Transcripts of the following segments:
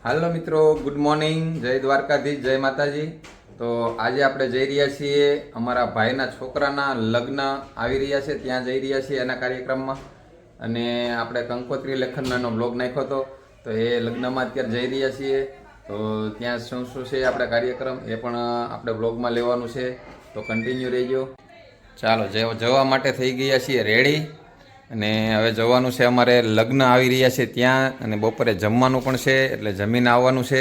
હાલો મિત્રો, good morning, જય દ્વારકાધીશ, જય માતાજી. તો આજે આપણે જઈ રહ્યા છીએ અમારા ભાઈના છોકરાના લગ્ન આવી રહ્યા છે, ત્યાં જઈ રહ્યા છીએ એના કાર્યક્રમમાં. અને આપણે કંકોત્રી લેખનનો બ્લોગ નાખ્યો હતો, તો એ લગ્નમાં અત્યારે જઈ રહ્યા છીએ. તો ત્યાં શું શું છે આપણે કાર્યક્રમ એ પણ આપણે બ્લોગમાં લેવાનું છે, તો કન્ટિન્યુ રહેજો. ચાલો, જવા માટે થઈ ગયા છીએ રેડી. અને હવે જવાનું છે, અમારે લગ્ન આવી રહ્યા છે ત્યાં, અને બપોરે જમવાનું પણ છે, એટલે જમીને આવવાનું છે.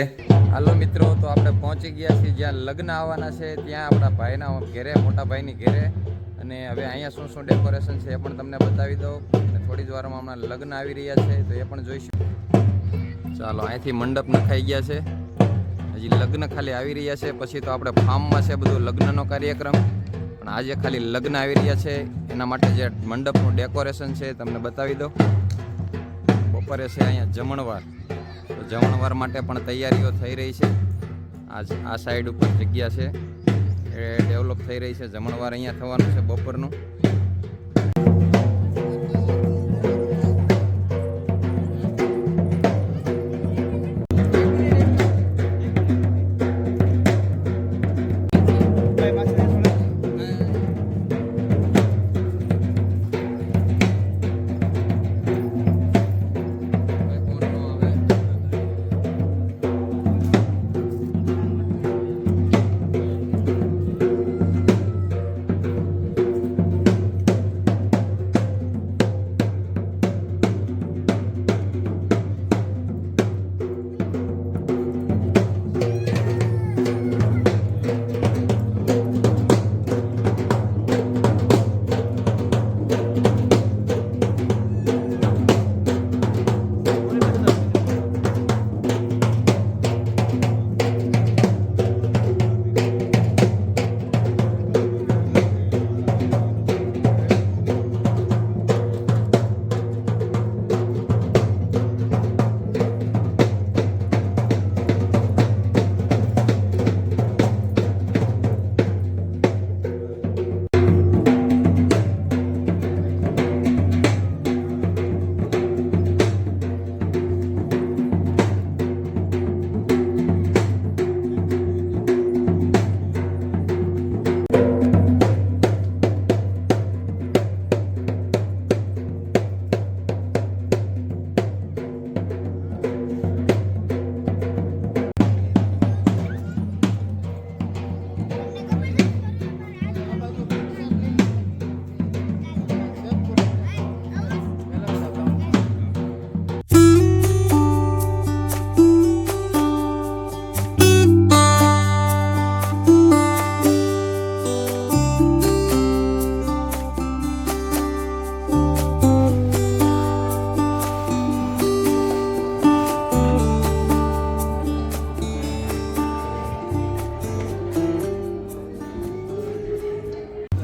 હાલો મિત્રો, તો આપણે પહોંચી ગયા છીએ જ્યાં લગ્ન આવવાના છે, ત્યાં આપણા ભાઈના ઘેરે, મોટા ભાઈની ઘેરે. અને હવે અહીંયા શું શું ડેકોરેશન છે એ પણ તમને બતાવી દઉં. અને થોડી જ વારમાં હમણાં લગ્ન આવી રહ્યા છે, તો એ પણ જોઈશું. ચાલો, અહીંથી મંડપ નખાઈ ગયા છે, હજી લગ્ન ખાલી આવી રહ્યા છે. પછી તો આપણે ફાર્મમાં છે બધું લગ્નનો કાર્યક્રમ, પણ આજે ખાલી લગ્ન આવી રહ્યા છે, એના માટે જે મંડપનું ડેકોરેશન છે તમને બતાવી દો. બપોરે છે અહીંયા જમણવાર, તો જમણવાર માટે પણ તૈયારીઓ થઈ રહી છે. આ સાઈડ ઉપર જગ્યા છે એ ડેવલપ થઈ રહી છે. જમણવાર અહીંયા થવાનું છે બપોરનું.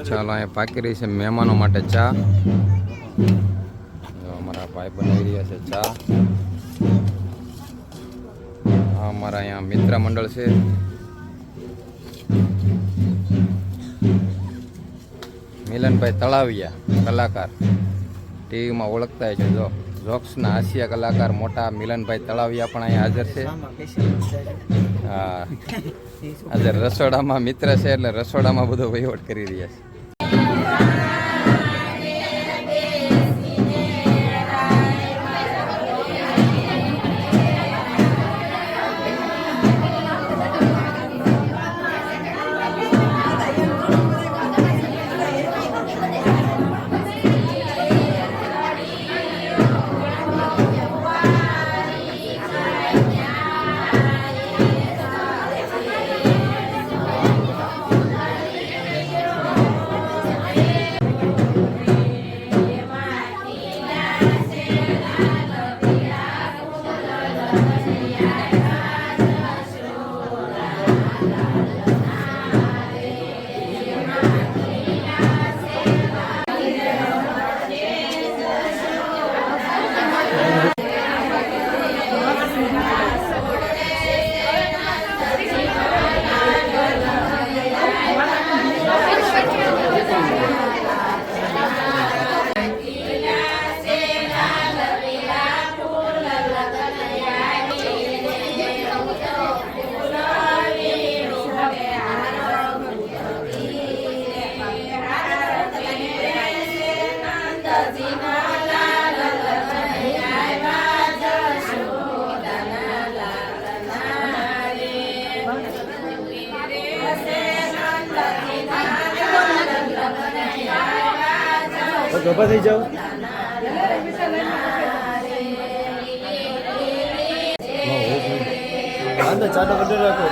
ચાલો, અહીંયા પાકી રહી છે મહેમાનો માટે ચા. અમારા ભાઈ બનાવી રહ્યા છે ચા. અમારા અહીંયા મિત્ર મંડળ છે. મિલનભાઈ તળાવિયા, કલાકાર, ટીવીમાં ઓળખતા છે. જો જોક્સના હાસ્ય કલાકાર મોટા મિલનભાઈ તળાવિયા પણ અહીંયા હાજર છે. હા, આજે રસોડામાં મિત્ર છે, એટલે રસોડામાં બધો વહીવટ કરી રહ્યા છે. ઊભા થઈ જાઓ. અંદર ચાનો કટર રાખો.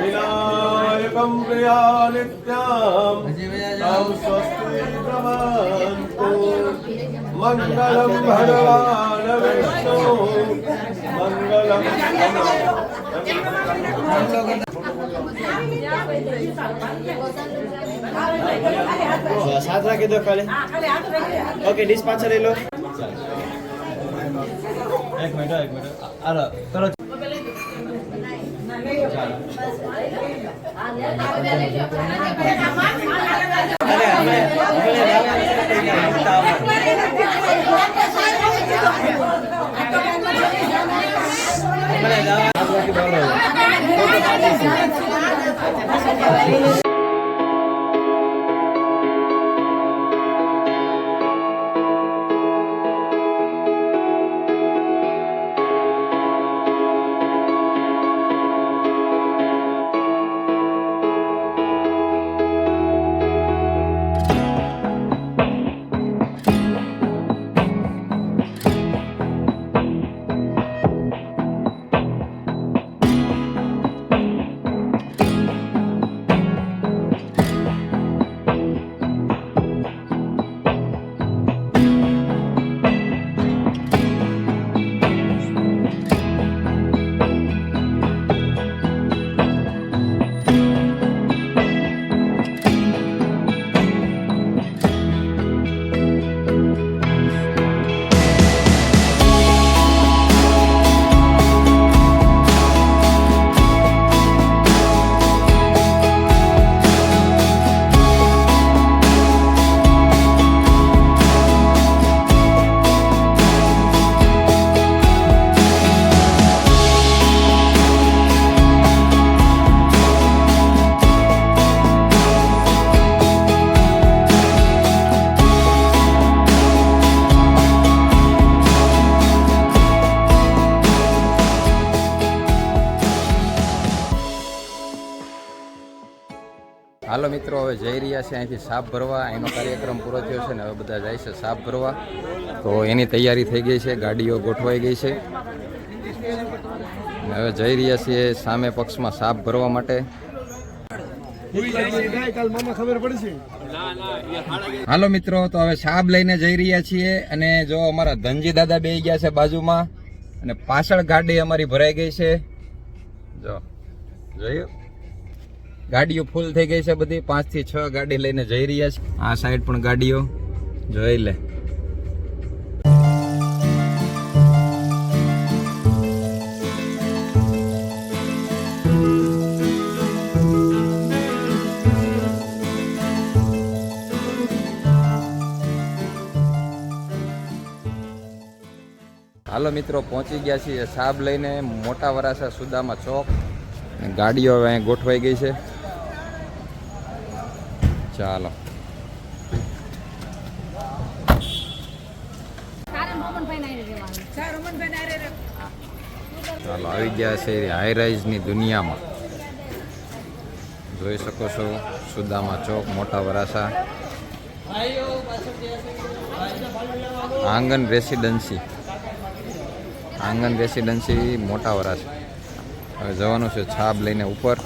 विनायकं प्रियानित्यं तं स्वस्ति भवन्तु मङ्गलं भगवान् विष्णु मङ्गलं સાત રાખી દો ખાલી. ઓકે ડીશ પાછળ લઈ લો. એક મિનિટ આલો કરો. હાલો મિત્રો, હવે જઈ રહ્યા છે અહીંથી સાપ ભરવા. એનો કાર્યક્રમ પૂરો થયો છે ને હવે બધા જાય છે સાપ ભરવા. તો એની તૈયારી થઈ ગઈ છે, ગાડીઓ ગોઠવાઈ ગઈ છે. હવે જઈ રહ્યા છીએ સામે પક્ષમાં સાપ ભરવા માટે. હાલો મિત્રો, તો હવે સાપ લઈને જઈ રહ્યા છીએ અને જો અમારા ધનજી દાદા બેસી ગયા છે બાજુમાં અને પાછળ ગાડી અમારી ભરાઈ ગઈ છે. જો જોયું, ગાડીઓ ફૂલ થઈ ગઈ છે બધી. 5 થી 6 ગાડી લઈને જઈ રહ્યા છે. આ સાઈડ પણ ગાડીઓ જોઈ લે. હાલો મિત્રો, પહોંચી ગયા છીએ સાબ લઈને મોટા વરાસા સુદામા ચોક. ગાડીઓ હવે અહીં ગોઠવાઈ ગઈ છે. ચાલો ચાલો આવી ગયા છે હાઈ રાઈઝની દુનિયામાં. જોઈ શકો છો સુદામા ચોક, મોટા વરાસા, આંગન રેસિડેન્સી મોટા વરાસા. હવે જવાનું છે છાપ લઈને ઉપર.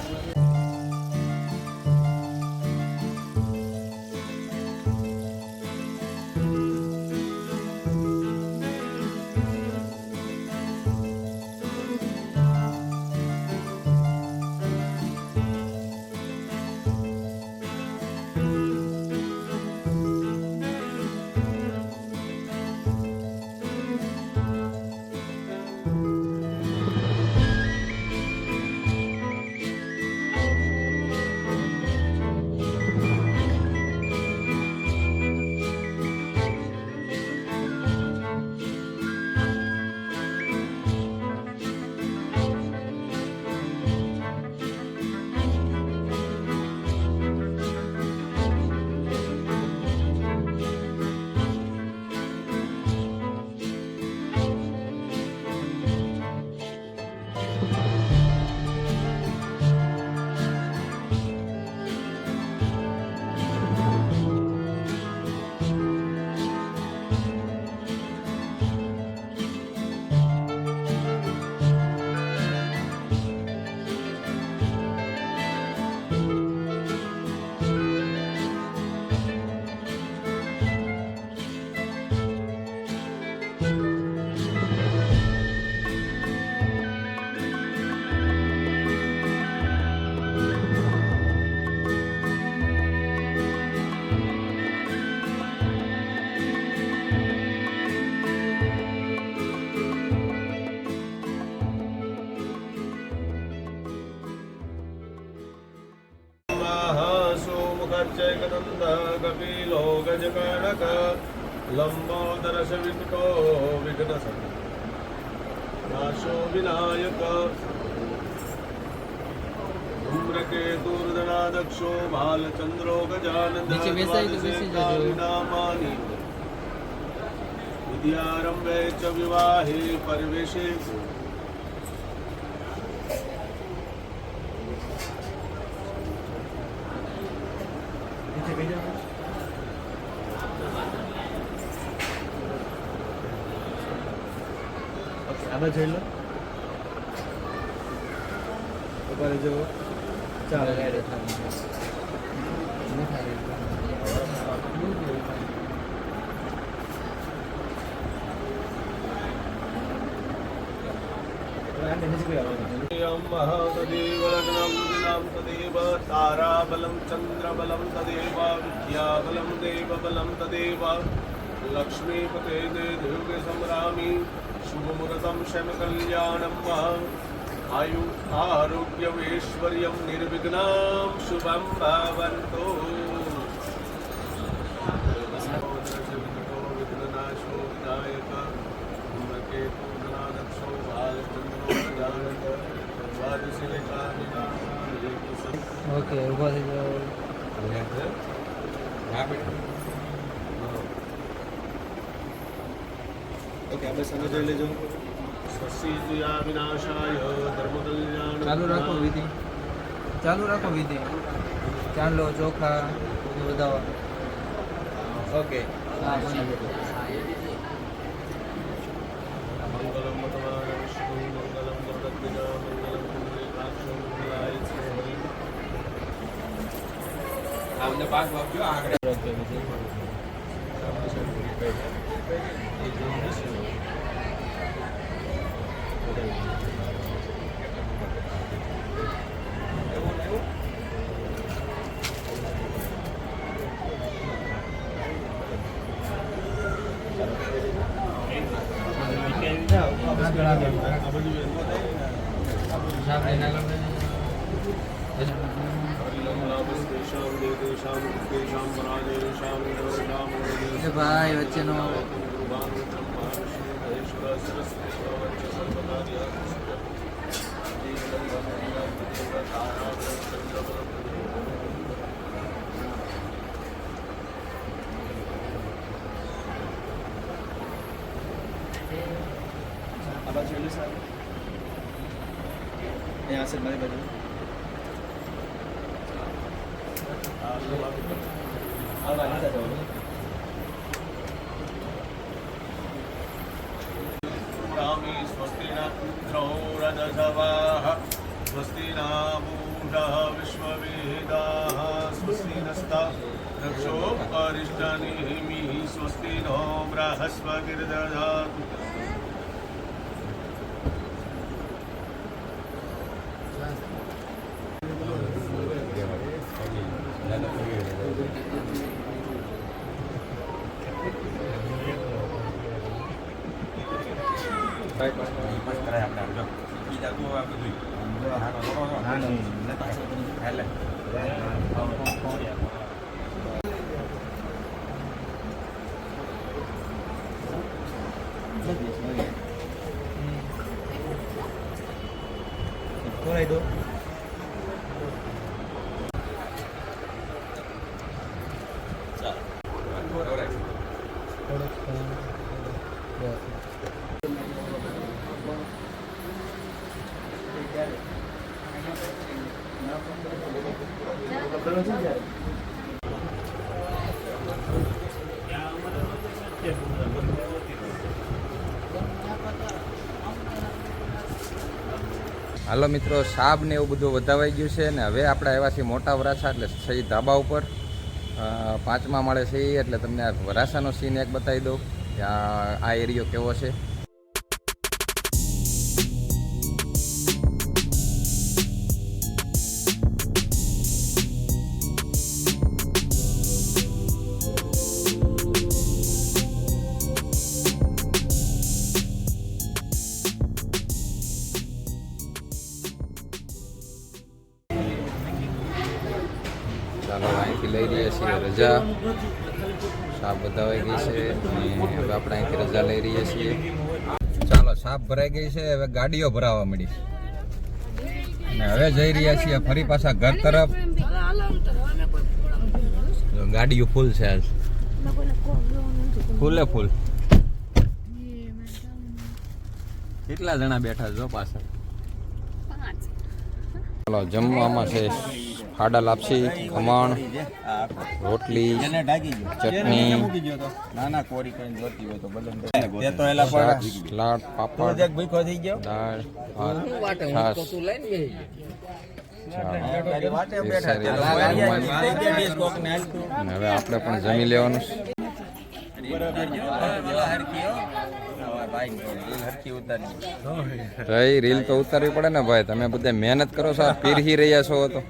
चैकनन्द कपिलो गजकर्णक लम्बोदरश विकटो विघ्ननाशो विनायक धूम्रकेतुर्धना दक्षो बालचन्द्रो गजानन्दनामानि विद्यारम्भे च विवाहे परिवेशे આમાં જોઈ લો ઉપર જો ચાલો तदेव ताराबलं चन्द्रबलं तदेव विद्याबलं देवबलं तदेव लक्ष्मीपते दुर्गे संरामि शुभमुहूर्तं शमकल्याणम् आयु आरोग्यमेश्वर्यं निर्विघ्नं शुभं भवन्तु विघ्ननाशो विनायक धूमकेतुर्धनादक्षो बालचन्द्रो ઓકે ઊભા થઈ જાઓ ઓકે આપણે સામે જોઈ લેજો स्वस्तिया विनाशाय धर्मकल्याण ચાલુ રાખો વિધિ ચાંદલો ચોખા બધા ઓકે હા मंगलम मतवान विष्णु मंगलम गरुड़ध्वजा मंगलम कुंडलीकाक्षो मंगलाय श्री આમને પાસ વાપજો આગળ ભાઈ વચ્ચેનો यहाँ से हमारे बजे रामी स्वस्ति न रजसवाः स्वस्ति न पूषः विश्ववेदाः स्वस्ति नस्ताक्षो अरिष्टनेमिः स्वस्ति नो बृहस्पतिर्दधातु બોલાઈ દો હાલો મિત્રો, સાબ ને એવું બધું વધાવાઈ ગયું છે ને હવે આપણે આવ્યા છીએ મોટા વરાછા, એટલે સહી ધાબા ઉપર 5મા માળે છે, એટલે તમને આ વરાછાનો સીન એક બતાવી દઉં કે આ એરિયો કેવો છે. ચાલો અહીંથી લઈ રહ્યા છીએ રજા. સાપ બધાવાઈ ગઈ છે અને હવે આપણે અહીંથી રજા લઈ રહ્યા છીએ. ચાલો સાપ ભરાઈ ગઈ છે, હવે ગાડીઓ ભરાવા મળી અને હવે જઈ રહ્યા છીએ ફરી પાછા ઘર તરફ. જો ગાડીઓ ફૂલ છે આજ, ફૂલે ફૂલ. કેટલા જણા બેઠા જો પાછળ. ચાલો જમવામાં છે ફાડા લાપસી, ખમણ, રોટલી, ચટણી, શાક, સલાડ, પાપડ, દાળ, ભાત, છાશ. અને હવે આપણે પણ જમી લેવાનું છે. ભાઈ રીલ તો ઉતારવી પડે ને ભાઈ, તમે બધા મહેનત કરો છો, પીરહી રહ્યા છો તો